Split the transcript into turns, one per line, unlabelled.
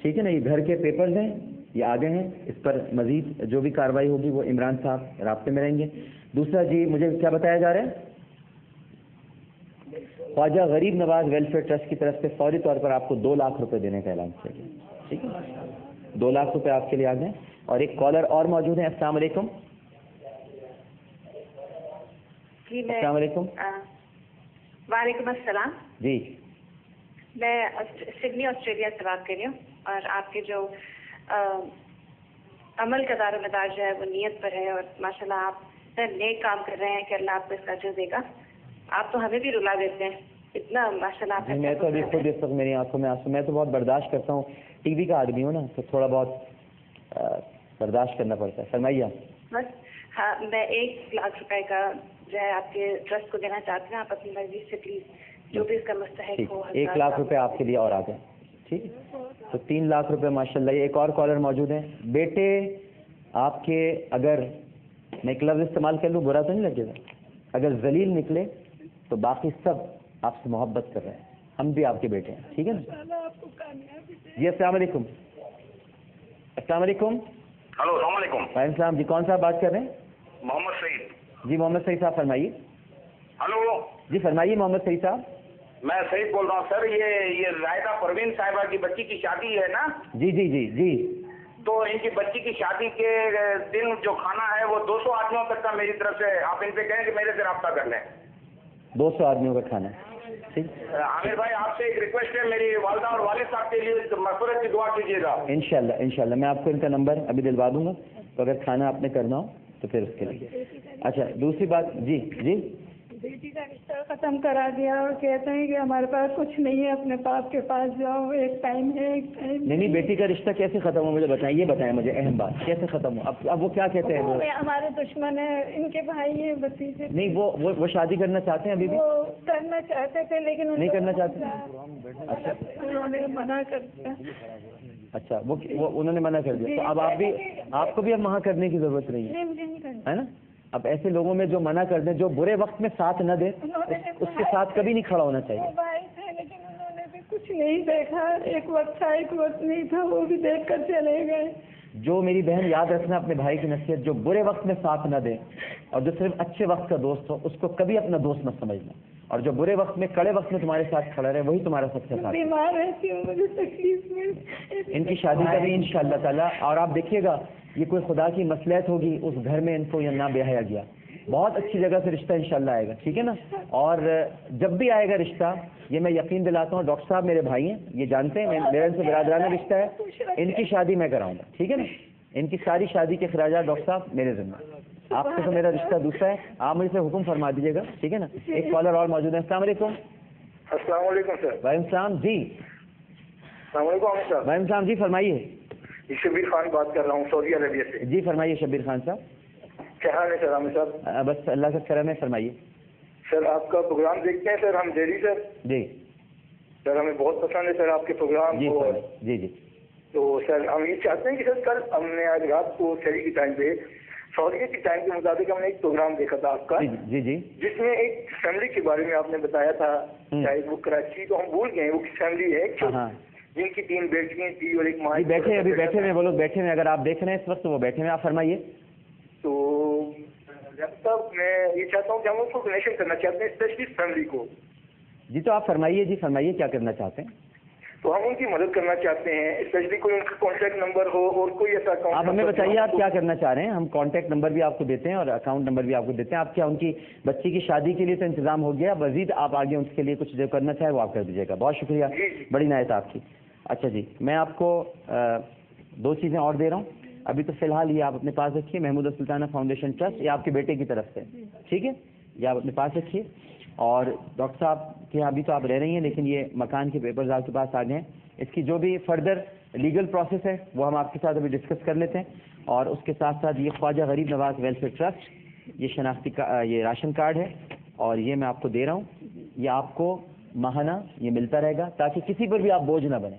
ٹھیک ہے نا. یہ گھر کے پیپرز ہیں, یہ آگے ہیں. اس پر مزید جو بھی کارروائی ہوگی وہ عمران صاحب رابطے میں رہیں گے. دوسرا جی مجھے کیا بتایا جا رہا ہے, خواجہ غریب نواز ویلفیئر ٹرسٹ کی طرف سے فوری طور پر آپ کو 2 لاکھ روپے دینے کا اعلان کیا گیا. ٹھیک ہے, 2 لاکھ روپے آپ کے لیے آ گئے. اور ایک کالر اور موجود ہیں. السلام علیکم.
جی
السلام علیکم.
وعلیکم السلام.
جی
میں سڈنی آسٹریلیا سے بات کر رہی ہوں, اور آپ کے جو عمل کا دار و مدار جو ہے وہ نیت پر ہے, اور ماشاءاللہ آپ نیک کام کر رہے ہیں کہ اللہ آپ کو اس کا اجر دے گا. آپ تو ہمیں بھی رلا دیتے ہیں اتنا ماشاءاللہ آپ.
میں تو ابھی خود اس وقت میری آنکھوں میں آنسو, میں تو بہت برداشت کرتا ہوں, ٹی وی کا آدمی ہوں نا, تو تھوڑا بہت برداشت کرنا پڑتا ہے. فرمائیے آپ.
بس ہاں, میں 1 لاکھ روپے کا جو ہے آپ کے ٹرسٹ کو دینا چاہتی ہوں. آپ اپنی مرضی سے پلیز جو بھی اس کا مستحق ہو.
1 لاکھ روپے آپ کے لیے اور آ گئے. ٹھیک ہے, تو 3 لاکھ روپے ماشاء اللہ. ایک اور کالر موجود ہیں. بیٹے آپ کے اگر میں ایک لفظ استعمال کر لوں برا تو نہیں لگے گا, اگر ذلیل نکلے تو باقی سب آپ سے محبت کر رہے ہیں. ہم بھی آپ کے بیٹے ہیں. ٹھیک ہے نا جی. السلام علیکم. السلام علیکم.
ہلو السلام علیکم.
وعلیکم السلام. جی کون صاحب بات کر رہے ہیں؟
محمد سعید.
جی محمد سعید صاحب فرمائیے.
ہلو
جی فرمائیے محمد سعید صاحب.
میں سعید بول رہا ہوں سر. یہ رائدہ پروین صاحبہ کی بچی کی شادی ہے نا؟
جی جی جی جی.
تو ان کی بچی کی شادی کے دن جو کھانا ہے وہ 200 آدمیوں تک کا میری طرف سے, آپ ان سے کہیں کہ میرے سے رابطہ کر لیں.
200 آدمیوں کا کھانا ہے. ٹھیک.
عامر بھائی آپ سے ایک ریکویسٹ ہے, میری والدہ اور والد صاحب کے لیے مغفرت کی دعا کیجیے گا.
انشاءاللہ میں آپ کو ان کا نمبر ابھی دلوا دوں گا, تو اگر کھانا آپ نے کرنا ہو تو پھر اس کے لیے. اچھا دوسری بات. جی جی.
بیٹی کا رشتہ ختم کرا دیا اور کہتے ہیں کہ ہمارے پاس کچھ نہیں ہے, اپنے باپ کے پاس جاؤ, ایک ٹائم ہے ایک ٹائم
نہیں. بیٹی کا رشتہ کیسے ختم ہو مجھے بتائیں, یہ بتائیں مجھے اہم بات, کیسے ختم ہو؟ اب وہ کیا کہتے ہیں؟ وہ
ہمارے دشمن ہیں, ان کے بھائی ہیں, بھتیجے.
نہیں وہ شادی کرنا چاہتے ہیں ابھی بھی؟
وہ کرنا چاہتے تھے لیکن
نہیں کرنا چاہتے. اچھا
انہوں نے منع کر دیا.
اچھا وہ انہوں نے منع کر دیا, تو اب آپ کو بھی اب وہاں کرنے کی ضرورت نہیں ہے نا. اب ایسے لوگوں میں جو منع کر دیں, جو برے وقت میں ساتھ نہ دے, اس کے ساتھ کبھی نہیں کھڑا ہونا چاہیے.
بھائی تھے لیکن انہوں نے بھی کچھ نہیں دیکھا, ایک وقت تھا ایک وقت نہیں تھا, وہ بھی دیکھ کر چلے گئے.
جو میری بہن یاد رکھنا اپنے بھائی کی نصیحت, جو برے وقت میں ساتھ نہ دے اور جو صرف اچھے وقت کا دوست ہو, اس کو کبھی اپنا دوست مت سمجھنا, اور جو برے وقت میں کڑے وقت میں تمہارے ساتھ کھڑا رہے وہی تمہارا سب سے ساتھ.
بیمار رہتی ہوں, مجھے تکلیف میں.
ان کی شادی کا بھی انشاءاللہ تعالیٰ, اور آپ دیکھیے گا یہ کوئی خدا کی مصلحت ہوگی اس گھر میں ان کو یہ نہ بیایا گیا, بہت اچھی جگہ سے رشتہ انشاءاللہ آئے گا. ٹھیک ہے نا. اور جب بھی آئے گا رشتہ, یہ میں یقین دلاتا ہوں, ڈاکٹر صاحب میرے بھائی ہیں, یہ جانتے ہیں میرا ان سے برادرانہ رشتہ ہے, ان کی شادی میں کراؤں گا. ٹھیک ہے نا. ان کی ساری شادی کے اخراجات ڈاکٹر صاحب میرے ذمہ. آپ سے تو میرا رشتہ دوسرا ہے, آپ مجھ سے حکم فرما دیجیے گا. ٹھیک ہے نا. ایک کالر اور موجود ہے. السلام علیکم.
السلام علیکم سر.
وعلیکم السلام. جی
السلام علیکم عامر صاحب.
وعلیکم السلام. جی فرمائیے.
شبیر خان بات کر رہا ہوں سعودی عربیہ سے.
جی فرمائیے شبیر خان صاحب.
کیا حال ہے سر عامر صاحب؟
بس اللہ کا کرم ہے. فرمائیے
سر. آپ کا پروگرام دیکھتے ہیں سر ہم ڈیلی سر.
جی
سر ہمیں بہت پسند ہے سر آپ کے پروگرام.
جی جی.
تو سر ہم یہ چاہتے ہیں کہ سر کل ہم نے آج رات کو شہری کے ٹائم پہ سعودیہ کے ٹائم کے مطابق ہم نے ایک پروگرام دیکھا تھا آپ کا.
جی جی.
جس میں ایک فیملی کے بارے میں آپ نے بتایا تھا, شاید وہ کراچی, تو ہم بھول گئے وہ کس فیملی ہے جن کی 3 بیٹیاں تھی اور ایک ماں.
بیٹھے ابھی بیٹھے ہوئے وہ لوگ بیٹھے ہوئے, اگر آپ دیکھ رہے ہیں اس وقت وہ بیٹھے ہوئے. آپ فرمائیے.
تو جب تک میں یہ چاہتا ہوں کہ ہم اس کو ڈونیشن کرنا چاہتے ہیں اسپیشلی فیملی کو.
جی تو آپ فرمائیے. جی فرمائیے کیا کرنا چاہتے ہیں.
تو ہم ان کی مدد کرنا چاہتے ہیں, اسپیشلی کوئی ان کا کانٹیکٹ نمبر ہو اور کوئی ایسا اکاؤنٹ.
آپ ہمیں بتائیے آپ کیا کرنا چاہ رہے ہیں. ہم کانٹیکٹ نمبر بھی آپ کو دیتے ہیں اور اکاؤنٹ نمبر بھی آپ کو دیتے ہیں. آپ کیا ان کی بچی کی شادی کے لیے تو انتظام ہو گیا, مزید آپ آگے ان کے لیے کچھ جو کرنا چاہیں وہ آپ کر دیجیے گا. بہت شکریہ, بڑی عنایت آپ کی. اچھا جی, میں آپ کو 2 چیزیں اور دے رہا ہوں. ابھی تو فی الحال یہ آپ اپنے پاس رکھیے, محمود السلطانہ فاؤنڈیشن ٹرسٹ, یہ آپ کے بیٹے کی طرف سے. ٹھیک ہے, یہ آپ اپنے پاس رکھیے. اور ڈاکٹر صاحب کے ابھی تو آپ رہ رہی ہیں, لیکن یہ مکان کے پیپرز آپ کے پاس آ گئے ہیں. اس کی جو بھی فردر لیگل پروسیس ہے وہ ہم آپ کے ساتھ ابھی ڈسکس کر لیتے ہیں. اور اس کے ساتھ ساتھ یہ خواجہ غریب نواز ویلفیئر ٹرسٹ, یہ شناختی یہ راشن کارڈ ہے, اور یہ میں آپ کو دے رہا ہوں. یہ آپ کو ماہانہ یہ ملتا رہے گا, تاکہ کسی پر بھی آپ بوجھ نہ بنیں.